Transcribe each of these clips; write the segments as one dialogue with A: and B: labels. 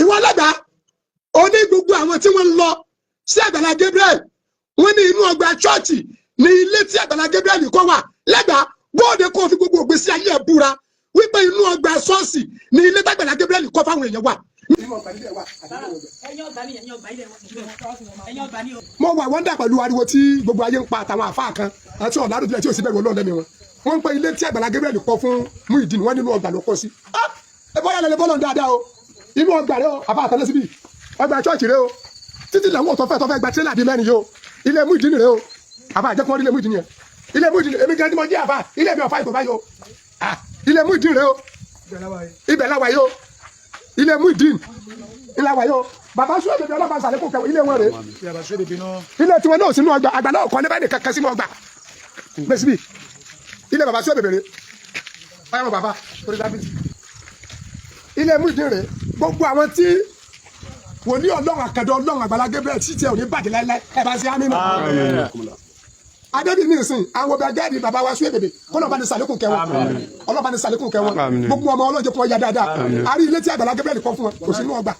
A: ìwọ lẹ́gbàá ó ní gbogbo àwọn tí wọ́n ń lọ sí Àgbàlá Gabriel wọ́n ní inú ọgbà chọ́ọ̀chì ní ilé tí Àgbàlá Gabriel kọ́ wà lẹ́gbàá bóde kó fi gbogbo ògbésí ayé ẹ̀ búra wípé inú ọgbà ṣọ́ọ̀ṣì ní ilé tí Àgbàlá Gabriel kọ́ fáwọn èèyàn wà. mo wà wọ́n dà pẹ̀lú ariwo tí gbogbo ayé ń pa àtàwọn àfáà kan àti ọ̀làdùn tí ò sí bẹ̀rù Ọlọ́run lẹ́mìí wọn wọ́n ń pe ilé tí Àgbàlá Gabriel kọ́ fún Muyideen wọ́n nínú ọgbà ló kọ́ sí. ẹ bọ́ yàrá lè bọ́ lọ́n dáadáa o inú ọgbà rẹ o àfa àtàlẹ́ síbí ọgbà chọ́ọ̀chì rẹ o títí làwọn tọ́fẹ́ gba tírélà bíi mẹ́rin yìí o ilé Muyideen rẹ o àfa àjẹkùn ilé Muyideen yẹn ilé Muyideen èmi gẹ́gẹ́ tí mo jẹ́ àfa ilé mi ọ̀fà ìtọ́fà yìí o ilé Muyideen rẹ o ibẹ̀ làwà yìí o ilé Muyideen ìlàwà yìí o bàbá sùn èdè ọlọ́pàá sàlékún kẹwọ́ ilé wọn rẹ ilé tiwọn náà sínú ọgbà àgbà náà kọ́ ní báyìí kankan sínú ọgbà bẹ́ẹ̀ síbí ilé bàbá sùn èdè rẹ ọyọ́ bàbá torí dábìtì ilé Muyideen rẹ gbogbo àwọn tí wọ́n ní Ọlọ́run àkàdọ̀ Ọlọ́run Àgbàlá Gabriel tí tí ò ní bàjẹ́ láíláí ẹ bá ṣe àmín náà adébí ní ìsìn àwọn ọbẹ̀ gẹ́ẹ̀dì bàbá wa sún èbèbè kọ́lọ́ba ní sàlékún kẹwọn ọlọ́ba ní sàlékún kẹwọn gbogbo ọmọ ọlọ́jọ́ kọ́ ya dáadáa a rí ilé tí Àgbàlá Gabriel kọ́ fún wọn kò sínú ọgbà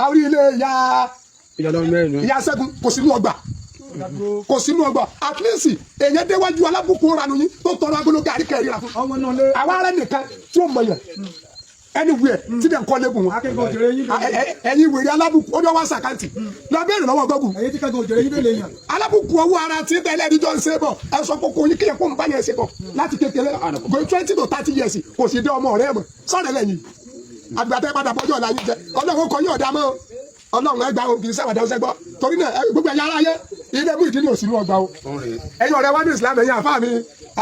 A: a rí ilé ìyá Ṣẹ́gun kò sínú ọgbà kò sínú ọgbà at least èyàn déwájú alábùkún ranu yín tó tọrọ agolo gàrí kẹrì ra fún àwọn ará nìkan tí ó mọ yẹn anywhere tí dẹ̀ ń kọ́ lébùn wọn ẹ̀yin wèrè alábùkún ó ní ọwọ́ sàkáǹtì lọ bẹ́ẹ̀rẹ̀ lọ́wọ́ gọ́gùn alábùkún owó ara tí tẹ́lẹ̀ ẹ̀díjọ́ ń ṣe bọ̀ ẹ sọ kókó yín kíyàn kó ń bá yẹn ṣe bọ̀ láti kékeré going 20 to 30 years kò sì dé ọmọ rẹ mọ̀ sọ̀rọ̀ lẹ́yìn àgbàtẹ́ padà bọ́jọ́ ọ̀la yín jẹ Ọlọ́run kọ́ yín ọ̀dà mọ́ Ọlọ́run ẹgbàá òkè sábàdà ọ̀sẹ̀ gbọ́ torí náà gbogbo ẹ̀yà ara yẹ ilé Muyideen ò sínú ọgbà o ẹ̀yin ọ̀rẹ́ wa ní Islam ẹ̀yin àfáà mi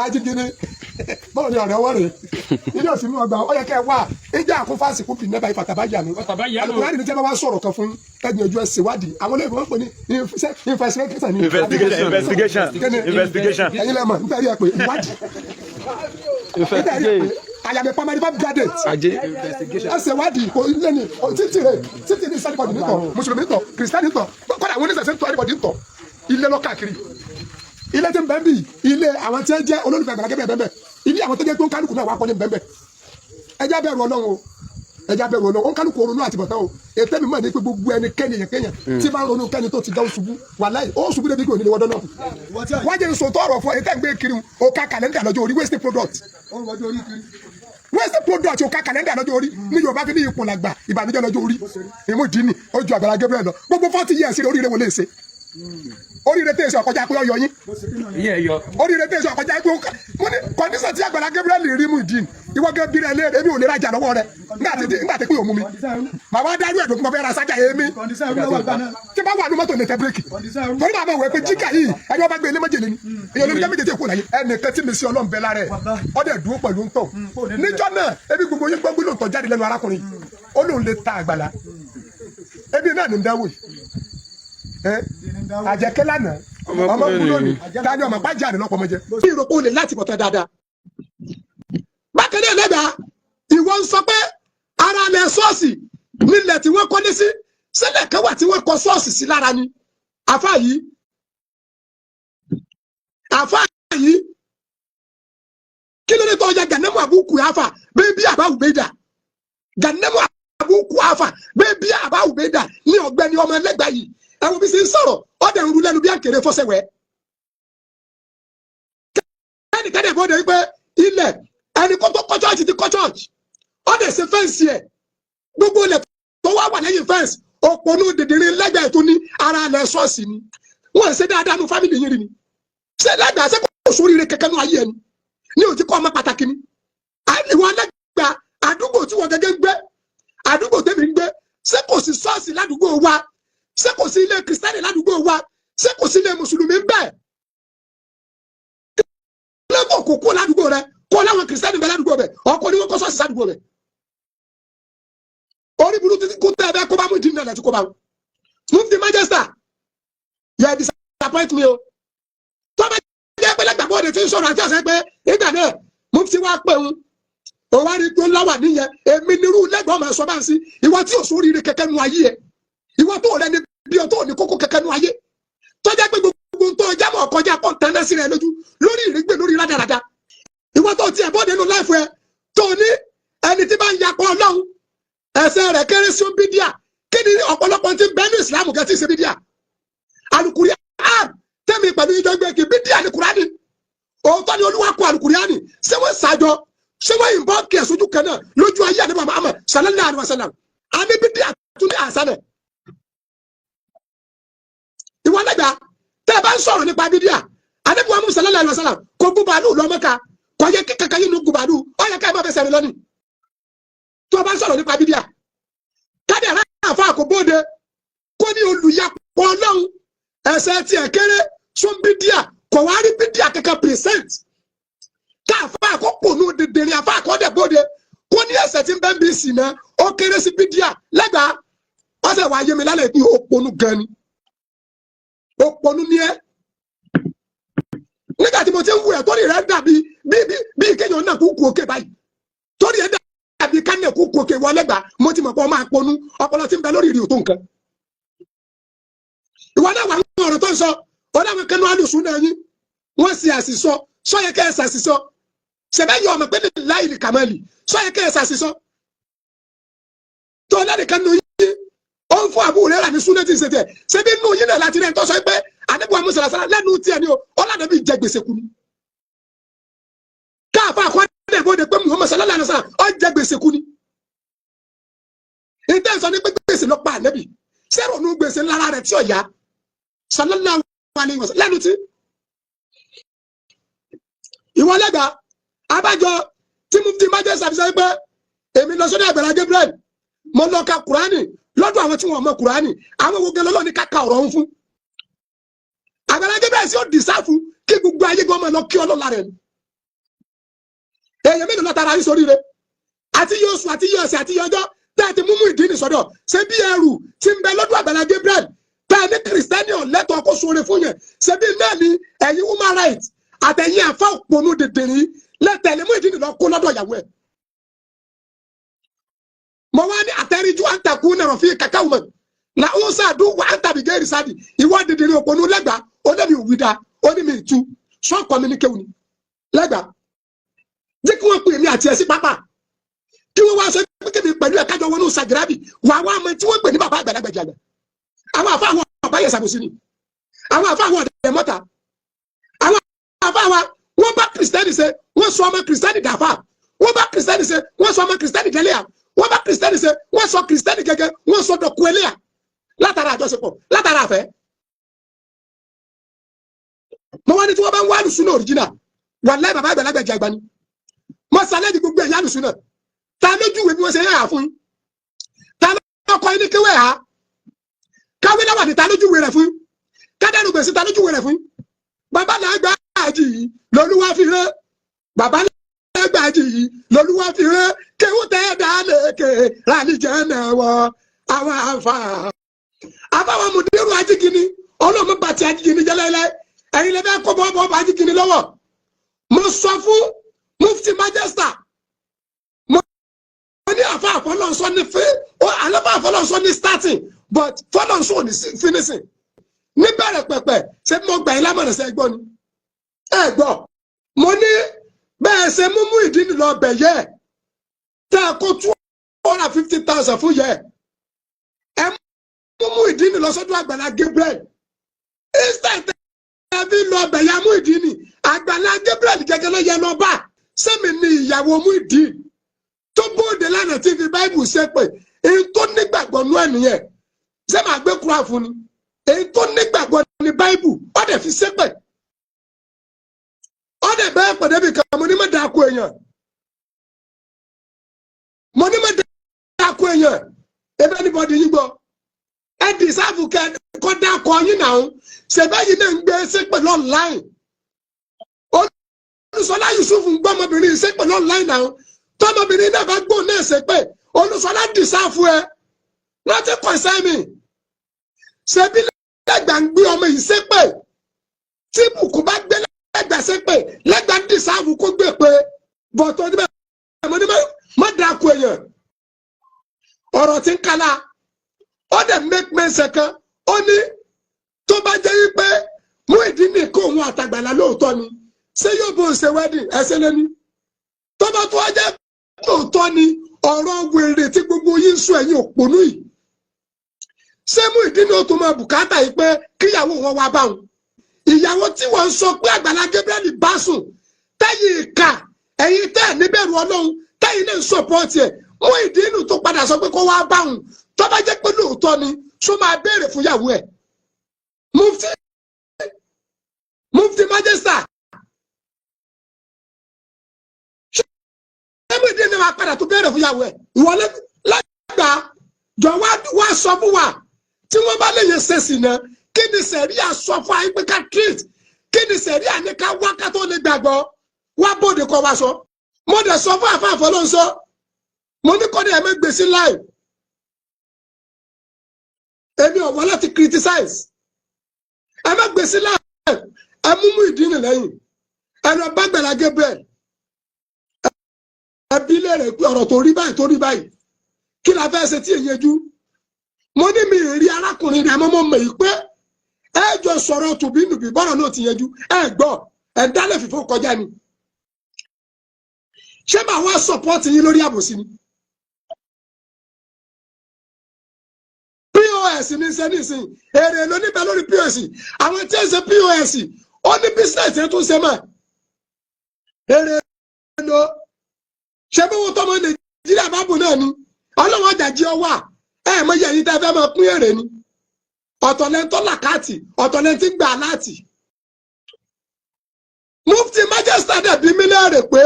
A: ajígini bọ́ọ̀ ni ọ̀rẹ́ wọ́n rè ilé ò sínú ọgbà ó yẹ kẹ́ ẹ wá ìjà àkúnfàsì kúpi nẹ́bà ìfàtàbájà mi alùpùpù ní tẹ́lẹ̀ wá sọ̀rọ̀ kan fún ẹgbẹ́ ojú ẹsẹ̀ wádìí àwọn olóyìnbó wọn pè ní investigation ẹ̀yin lẹ́mọ̀ nípa ẹ̀rí ẹ̀ pé ìwádìí àyàmì pamari bá jáde ẹsẹ̀ wádìí kò lẹ́ni títì ní sẹ́díkọ̀dì nítọ̀ mùsùlùmí nítọ̀ kìrìsìtánì nítọ̀ kọ́dà àwọn oníṣẹ̀ṣẹ̀ nítọ̀ ẹ̀díbọ̀dì nítọ̀ ilé lọ káàkiri ilé tí ń bẹ́ẹ̀ bì ilé àwọn tí ń jẹ́ olólùfẹ́ Àgbàlá Gabriel bẹ́ẹ̀ ilé àwọn tó jẹ́ pé ó kálukú náà wà kọ́lé bẹ́ẹ̀ ẹjá bẹ̀rù Ọlọ́run o ẹjá bẹ̀rù Ọlọ́run ó kálukú ronú àti bọ̀tán o ètè mi mọ̀ ní pé gbogbo ẹnikẹ́ni yẹn tí bá ń ronú kẹ́ni tó ti dá oṣubú wàláhì ó ṣubú débi kí òní lè wọ́dọ́ náà wọ́n jẹ́ nsòtọ́ ọ̀rọ̀ fún ètè gbé kiri o ká kàlẹ́ndà lọ́jọ́ orí waste product o ká kàlẹ́ndà lọ́jọ́ orí ní Yorùbá fi ní ipò làgbà ìbànújẹ́ lọ́jọ́ orí èmo dì ní ojú Àgbàlá Gabriel lọ gbogbo 40 years oríire wọlé ṣe oríire tẹ̀sí ọkọjá pé ọyọ yín oríire tẹ̀sí ọkọjá pé kọ́ndíṣàn tí Àgbàlá Gabriel rí Muyideen ìwọ gẹ́gẹ́ bí rẹ lé èmi ò lè rajà lọ́wọ́ rẹ nígbà tí pé òun mú mi màá dárú ẹ̀dùn kí mo fẹ́ ra sájà èmi tí bá wà ní mọ́tò lè tẹ bírèkì torí bàbá wẹ̀ pé jíkà yìí ẹni wọ́n bá gbé ilé méjèlé ni èyàn olórí jẹ́ méjèèjì kò láyé ẹnìkan tí mi sí Ọlọ́run bẹ lára ẹ̀ ọdẹ dúró pẹ̀lú ńtọ̀ níjọ́ náà ebi gbogbo yín gbọ́ gbólóhùn tó jáde lẹ́nu arákùnrin ó lóun lè ta Àgbàlá ebi náà ní ń dáwò àjẹkẹ́ lánàá ọmọ kúrò ní dájọ́ ọmọ pàjá àdínà pọ̀ mọ́jẹ́. bí ìrọ̀pọ̀ olè láti bọ̀tán dáadáa. bákan náà lẹ́gbàá ìwọ ń sọ pé ara lẹ ṣọ́ọ̀ṣì nílẹ̀ tí wọ́n kọ́lé sí sílẹ̀ kan wà tí wọ́n kọ́ ṣọ́ọ̀ṣì sí lára ni. àfáà yìí kí ló dé tó ọjà Ganamu Abu Kuhafa bẹ́ẹ̀ bí àbá Ubeda Ganamu Abu Kuhafa bẹ́ẹ̀ bí àbá Ubeda ní ọ̀gbẹ́ni ọmọ ẹlẹ́gbàá yìí ẹ̀wọ̀n bí sì ń sọ̀rọ̀ ọ̀dẹ̀ ń ru lẹ́nu bí àkèrè fọ́sẹ̀wẹ́. kẹ́nìkẹ́nì bọ́dẹ̀ wípé ilẹ̀ ẹni kó tó kọ́ chọ́ọ̀chì ti kọ́ chọ́ọ̀chì ọ̀dẹ̀ ṣe fẹ́ǹsì ẹ̀ gbogbo ilẹ̀ tó wá wà lẹ́yìn fẹ́ǹsì òpònú dìdìrín lẹ́gbẹ̀ẹ́ tó ní ara ilẹ̀ ṣọ́ọ̀ṣì ni wọ́n ṣe dáadáa nu fámìlì yín rí ni ṣé lẹ́gbẹ̀ẹ́ ṣe kò sóríire kẹ̀kẹ́ nu ayé ẹni ní òtí kọ́ ọmọ pàtàkì ni ìwọ lẹ́gbẹ̀ẹ́ àdúgbò tí wọ́n gẹ́gẹ́ ń gbé àdúgbò tẹ́mi ń gbé ṣé kò sí ṣọ́ọ̀ṣì ládùúgbò wa ṣé kò sí ilé kìrìsìtánì ládùúgbò wa ṣé kò sí ilé mùsùlùmí bẹ́ẹ̀ lẹ́gbọ̀n kò kó ládùúgbò rẹ kó láwọn kìrìsìtánì bẹ ládùúgbò bẹ ọkọ ni wọn kọ́ ṣọ́ọ̀ṣì ládùúgbò bẹ orí burú títí kó tẹ ẹ bẹ kó bá Muyideen náà lẹ́tí kó bá wọn Mufti Manchester yẹ disappoint me o tó bá jẹ́ pé lẹ́gbàgbọ́ òde tí ń sọ̀rọ̀ àti ọ̀sẹ̀ pé ìgbà náà Mufti wá pé òun òun wá rí tó láwà níyẹn èmi nírú lẹ́gbọ̀n ọmọ ẹ̀sọ́ bá ń sí ìwọ tí ò sóríire kẹ̀kẹ́ nu ayé ẹ̀ ìwọ tó rẹ ní bí o tó ní kókó kẹ̀kẹ́ nu ayé tó jẹ́ pé gbogbo tó jámọ̀ kọjá pọ̀ tẹ́lẹ̀ sí rẹ lójú lórí ìrégbè lórí rádaràda ìwọ tó tiẹ̀ bọ́ nínú láìfù ẹ tó ní ẹni tí bá ń yapọ̀ Ọlọ́run ẹ̀ṣẹ̀ rẹ̀ kéré sí bídíà kí ni ọ̀pọ̀lọpọ̀ tí bẹ́ẹ̀ ní ìsìlámù kẹ́ tí ì ṣe bídíà alukurian tẹ́mi pẹ̀lú ìjọgbé kí bídíà ní kurani òótọ́ ni olúwa kọ alukuriani ṣé wọ́n ṣàjọ ṣé wọ́n yìnbọn kí ẹ̀sùn ojú kan náà lójú ayé àdébọ̀ Muhammad sallallahu alaihi wasallam àmì bídíà tún ní àṣálẹ̀ ìwọ lẹ́gbàá tẹ́ ẹ bá ń sọ̀rọ̀ nípa bídíà àdébọ̀ Muhammad sallallahu alaihi wasallam kò gún bàálù lọ Mẹ́kà kò yẹ kíkàkà yìí ló gún bàálù ó yẹ ká ẹ má fẹsẹ̀ rìn lọ́nìí tó o bá ń sọ̀rọ̀ nípa bídíà káde àrà àfa àkóbóde kó ní olùyapọ̀ ọlọ́run ẹ̀ṣẹ̀ tiẹ̀ kéré sún bídíà kò wá rí bídíà kankan present ká àfa àkópònú dèdèrè àfa àkọ́dẹ̀bóde kó ní ẹ̀ṣẹ̀ tí ń bẹ́ ń bí sí náà ó kéré sí bídíà lẹ́gbàá ọ̀sẹ̀ wàá yé mi lálẹ́ pé òpònú gan ni òpònú ni ẹ́ nígbà tí mo ti ń wù ẹ́ torí rẹ̀ dàbí bí kéèyàn náà kú òkè báyìí torí ẹ̀ dàbí kánẹ̀ kú òkè wọlé gbà mo ti mọ̀ pé ọ máa ponú ọpọlọ tí ń bẹ lórí ìrì òtó nǹkan ìwọ náà wà ń mọ ọ̀rọ̀ tó ń sọ ọlọ́run kẹnu alùsùn náà yín wọ́n sì àṣìṣọ sọ́yẹ kẹ́ ẹ̀ ṣàṣìṣọ ṣẹ̀bẹ́ yọ ọmọ pé ní láì ní kàmáàlì sọ́yẹ kẹ́ ẹ̀ ṣàṣìṣọ tó lẹ́nìkan nù yín ó ń fún àbúrò rẹ̀ rà ní súnẹ́tì ṣètẹ̀ ṣẹbi nù yín náà láti rẹ̀ ń tọ́sọ pé àdébù àmúṣàlásàlá lẹ́nu tiẹ̀ ni o ọlọ́dẹ̀bí jẹ gbèsè kú ni káàfà àkọ́dẹ̀ bóde pé Muhammad sallallahu alaihi wasallam ó jẹ gbèsè kú ni ìtẹ́ sọ ní pé gbèsè lọ pa ànẹ́bì ṣẹ́rọ̀ ní gbèsè lára rẹ̀ tí ó yá sallallahu alaihi wasallam lẹ́nu tí ìwọ lẹ́gbàá abájọ tí mufti májẹ́ sàbíṣẹ́ pé èmi lọ sọ́dọ̀ Àgbàlá Gabriel mo lọ ka Kùránì lọ́dọ̀ àwọn tí wọ́n mọ Kùránì àwọn ogun lọ́lọ́ ní káka ọ̀rọ̀ ń fún Àgbàlá Gabriel sí ó dìsáfù kí gbogbo ayé gan máa lọ kí ọlọ́la rẹ̀ ni èèyàn mélòó látara yín sórí rẹ̀ àti yóò sùn àti yóò ọ̀sẹ̀ àti yóò ọjọ́ tẹ́ẹ̀tì múmú ìdí ní sọ́dọ̀ ṣé bí ẹrù tí ń bẹ lọ́dọ̀ Àgbàlá Gabriel tẹ́ẹ̀ ní kìrìsìtẹ́nì ọ̀lẹ́tọ̀ kó sóore fún yẹn ṣé bí náà ni ẹ̀yin human rights àtẹ̀yìn àfa òpònú dèdèrè lẹ́tẹ̀lé mú ìdí nìlọ kó lọ́dọ̀ ìyàwó ẹ̀. mo wá ní àtẹ̀ríjú àǹtakù nàrọ̀ fi kàkà wùmọ̀ na ó sàdú wà àǹtàbí gẹ́rì sáàdì ìwọ dèdèrè òpònú lẹ́gbàá ó dẹ́bi òwúdà ó ní mi ìtú sọ́ọ̀kọ́ mi ní kéwù ni lẹ́gbàá jẹ́ kí wọ́n pè mí àti ẹ̀sìn pápá kí wọ́n wá sọ pé kébì pẹ̀lú ẹ̀ka jọ wọnú sàgìrábì wà wá mọ tí wọ́n pè ní bàbá àgbàlagbà jàgbà àwọn àfa àwọn ọ̀bá yẹ sàbòsí ni àwọn àfa àwọn ọ̀dẹ̀ mọ́ta àwọn àfa wa wọ́n bá kìrìsìtẹ́nì ṣe wọ́n sọ ọmọ kìrìsìtẹ́nì dàfà wọ́n bá kìrìsìtẹ́nì ṣe wọ́n sọ ọmọ kìrìsìtẹ́nì dẹ́lẹ́yà wọ́n bá kìrìsìtẹ́nì ṣe wọ́n sọ kìrìsìtẹ́nì gẹ́gẹ́ wọ́n sọ dọ̀kú ẹlẹ́yà látara àjọṣepọ̀ látara àfẹ́. mo wá ní tí wọ́n bá ń wá àlùsùn náà òrìjìnà wàláhì bàbá àgbàlagbà jàgbà ni mo sàlẹ̀ di gbogbo ẹ̀yà àlùsùn náà ta lójú ìwé bí wọ́n ṣe yà á fún yín ta lọ́kọ̀ yín ní kéwé ha káwé náà wà ní ta lójú ìwé rẹ̀ fún yín kádàlù gbèsè ta lójú ìwé rẹ̀ fún yín bàbá náà gbà àjì yìí lọ́lúwà fi rẹ́ bàbá náà gbà àjì yìí lọ́lúwà fi rẹ́ kéwù tẹ́ dá lékè rálíjẹ́ náà wọ àwọn àfàwọn mùdírù ajígini ọlọ́mọ bàtì ajígini jẹ́lẹ́lẹ́ ẹ̀yin lè fẹ́ kó bọ́ ajígini lọ́wọ́ mo sọ fún mufti Manchester mo ní àfa àfọlọ́nsọ ní àlọ́fà àfọlọ́nsọ ní starting but fọlọ́nsọ ní finishing níbẹ̀rẹ̀ pẹ̀pẹ̀ ṣé mo gbà yín lámọ̀ràn ṣe gbọ́ ni ẹ gbọ́ mo ní bẹ́ẹ̀ ṣe múmú ìdí nìlọ bẹ̀ yẹ tẹ́ ẹ kó 250,000 fún yẹ ẹ múmú ìdí nìlọ sọ́dọ̀ Àgbàlá Gabriel instead ẹ fi lọ bẹ̀ yẹ mú ìdí nì Àgbàlá Gabriel gẹ́gẹ́ ló yẹ lọ bá sẹ́mi ni ìyàwó mú ìdí tó bóde lánàá tí fi báìbù ṣe pé èyí tó nígbàgbọ́ nú ẹ̀ nìyẹn ṣé màá gbé kúrò fún ni èyí tó nígbàgbọ́ ní báìbù ó dẹ̀ fi ṣépè ó dẹ̀ bẹ́ẹ̀ pẹ̀lú ibi kan mo ní má dáko èèyàn ebe anybody yín gbọ́ ẹ dìsáàfù kọ́ dáko yín náà ṣèbẹ́ yìí náà ń gbé ṣépè online Olúṣọlá Yusuf ń gbọ́ ọmọbìnrin ṣépè online náà tọ́mọbìnrin náà bá gbọ́ náà ṣépè Olúṣọlá dìsáàfù ẹ láti concern mi ṣebí lẹ́gbà ń gbé ọmọ yìí ṣépè tí bùkún bá gbé lẹ́gbà ṣépè lẹ́gbà ń dìsáàfù kó gbé pé bọ̀tọ̀ níbẹ̀ mo ní má dáko èèyàn ọ̀rọ̀ tí ń kala ó dẹ̀ make mense kan ó ní tó bá jẹ́ wípé Muyideen ní kó òun àtàgbàlá lóòótọ́ ni ṣé yóò bó ṣe wedding ẹsẹ̀ lẹ́ni tó bá tó wá jẹ́ lóòótọ́ ni ọ̀rọ̀ wèrè tí gbogbo yín sọ ẹ̀yin òpònú yìí ṣé Muyideen ó tó máa bùkátà yìí pé kíyàwó wọn wá bá wọn ìyàwó tí wọ́n ń sọ pé Àgbàlá Gabriel bá sùn tẹ́yìn ìka ẹ̀yin tẹ́ níbẹ̀rù Ọlọ́run tẹ́yìn náà ń sọ̀pọ̀tì ẹ̀ Muyideen tó padà sọ pé kó wá bá wọn tó bá jẹ́ pé lóòótọ́ ni ṣó máa béèrè fún ìyàwó ẹ̀ Mufti Majesty Muyideen náà wá padà tó béèrè fún ìyàwó ẹ̀ ìwọlé lágbàá jọ wá sọ fún wa tí wọ́n bá lè yẹn ṣe sí náà kí ni sẹ̀ríà sọ fún ayé pé ká treat kí ni sẹ̀ríà ní ká wá ká tó lè gbàgbọ́ wá bòde kọ́ wa sọ mo dẹ̀ sọ fún àfáàfọ́ ló ń sọ mo ní kọ́ ni ẹ̀ mẹ́gbèé sí live èmi ò wá láti criticize ẹ mẹ́gbèé sí live ẹ mú Muyideen lẹ́yìn ẹ lọ bá Àgbàlá Gabriel ẹ bí léèrè pé ọ̀rọ̀ tó rí báyìí kí la fẹ́ ṣe tí èyí jú mo ní mi rí arákùnrin rẹ̀ mọ́mọ́ mọ̀ yìí pé ẹ jọ sọ̀rọ̀ tòbí nùbí bọ́rọ̀ náà ti yẹjú ẹ gbọ́ ẹ dálẹ̀ fìfọ́ kọjá ni ṣé màá wá sọ̀pọ́ọ̀tì yín lórí àbòsí ni POS ní sẹ́nìsìn èrè ló níbẹ̀ lórí POS àwọn tí ń ṣe POS ó ní bísíǹsì tó ń ṣe mọ́ èrè ló ṣé bí wọ́n tọ́mọ Nàìjíríà bá bù náà ni ọlọ́wọ́ jàjí ọwà mọ iye yìí tẹ́ fẹ́ máa pín èrè ni ọ̀tọ̀lẹ́ntọ́ làkàtì ọ̀tọ̀lẹ́ntì gbà láti. Mufti Majesty dẹ̀bi mi léèrè pé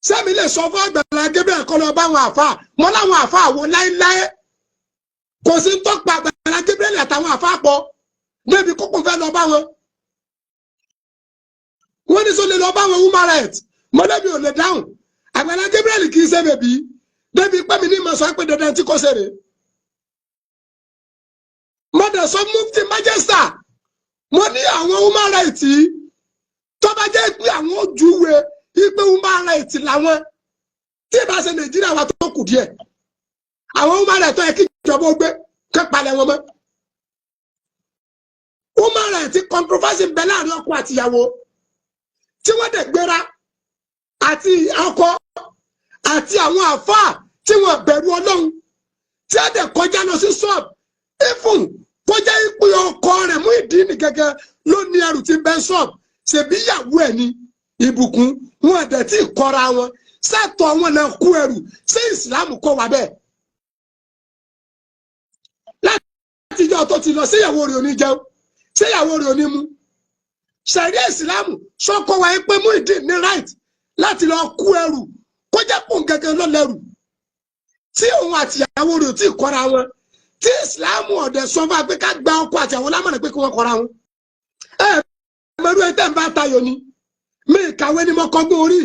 A: sẹ́mi lè sọ fún Àgbàlá Gabriel kọ́ lọ bá àwọn àfa mọ́ láwọn àfa àwo láéláé kò sí ń tọ́pa Àgbàlá Gabriel àtàwọn àfa pọ̀ débi kókò fẹ́ lọ bá wọn. wọ́n ní sọ lè lọ bá wọn human rights mọ́lẹ́bí ò lè dáhùn Àgbàlá Gabriel kì í ṣe bèbí débi pé mi ní ma sọ pé dandan tí kò ṣeré mo dẹ̀ sọ Mufti Majesty mo ní àwọn human rights tó bá jẹ́ pé àwọn ojúwe ipe human rights làwọn tí ìbá ṣe Nàìjíríà wa tó kù díẹ̀ àwọn human rights tó yẹ kí ìjọba ó gbé kẹ́ palẹ̀ wọn mọ́ human rights controversy bẹ láàrin ọkọ àtìyàwó tí wọ́n dẹ̀ gbéra àti ọkọ àti àwọn àfáà tí wọ́n bẹ̀rù Ọlọ́run tí a dẹ̀ kọjá lọ sí ṣọ́ọ̀bù ifun kọjá ìpè ọkọ rẹ̀ Muyideen gẹ́gẹ́ ló ní ẹrù tí bẹ́ ṣọ́ọ̀bù ṣèbí ìyàwó ẹ̀ ní ìbùkún wọn dẹ̀ tí kọra wọn sẹ́tọ̀ wọn náà kú ẹrù sí ìsìlámù kọ́ wa bẹ́ẹ̀ láti ìjọ tó ti lọ sí ìyàwó rẹ̀ ò ní jẹun sí ìyàwó rẹ̀ ò ní mu ṣẹ̀ríà ìsìlámù sọ́kọ́ wa pé Muyideen ní right láti lọ kú ẹrù kọjá pọ̀ gẹ́gẹ́ lọ́lẹ́rù tí òun àti ìyàwó rẹ̀ tí kọ́ra wọn tí ìsìláàmù ọ̀dẹ̀ sọ fún wa pé ká gba ọkọ àti àwọn lámọ̀ràn pé kí wọ́n kọ́ra wọn. mẹ́rù ẹ̀ tẹ́ ń bá tayọ ni mi ìkàwé ni mo kọ́gbọ́n orí